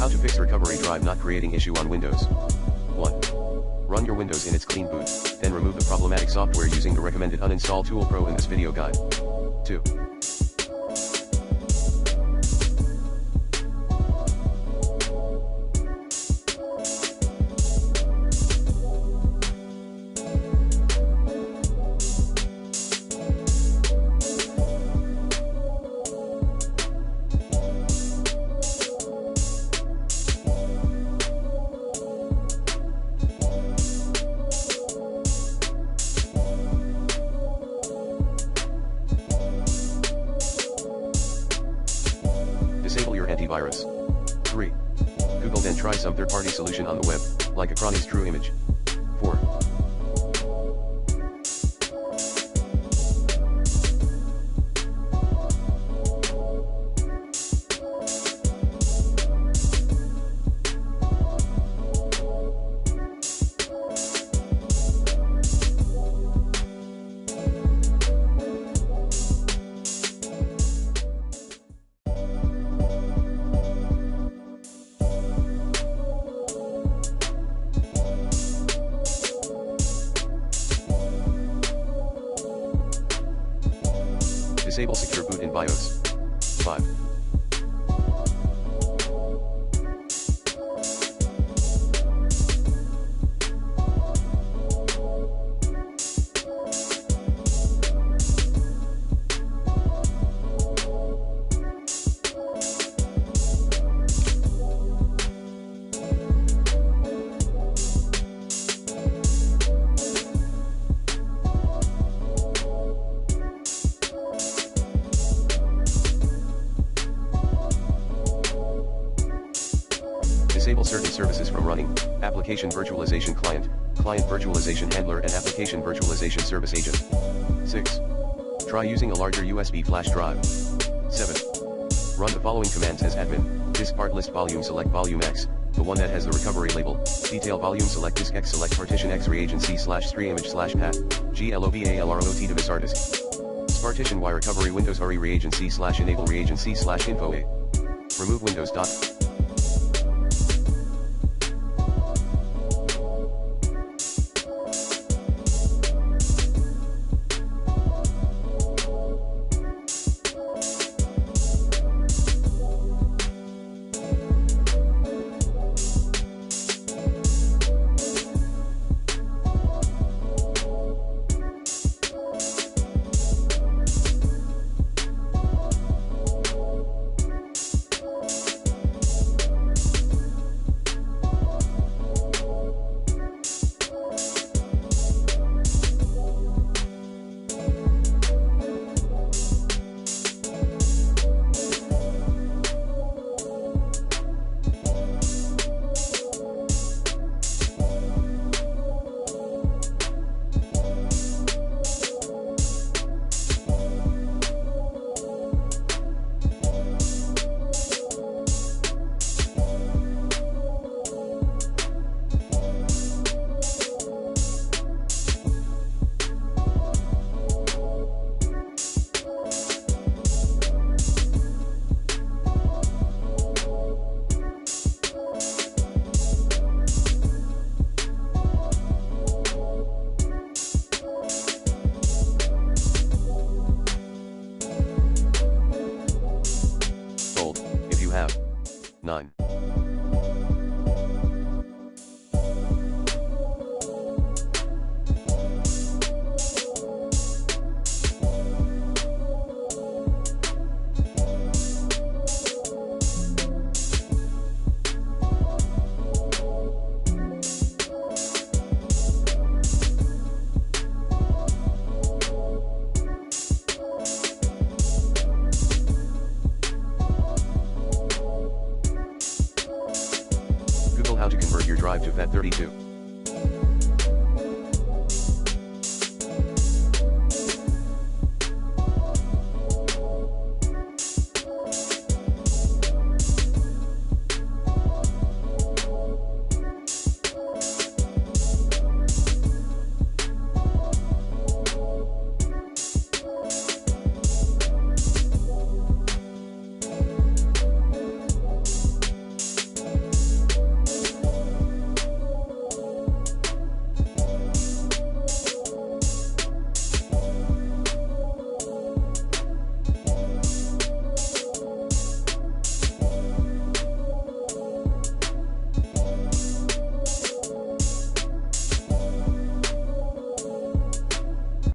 How to fix recovery drive not creating issue on Windows. 1. Run your Windows in its clean boot, then remove the problematic software using the recommended uninstall tool Pro in this video guide. 2. Disable your antivirus. 3. Google then try some third-party solution on the web, like Acronis True Image. 4. Disable secure boot in BIOS. 5. Disable certain services from running: Application Virtualization Client, Client Virtualization Handler and Application Virtualization Service Agent. 6. Try using a larger USB flash drive. 7. Run the following commands as admin: disk part list volume select volume X, the one that has the recovery label, detail volume select disk X select partition X reagent C /3 image /pat, GLOVALROT device artist. Partition Y recovery Windows RE reagent C /enable reagent C /info A. Remove Windows. If you have 9. How to convert your drive to FAT32.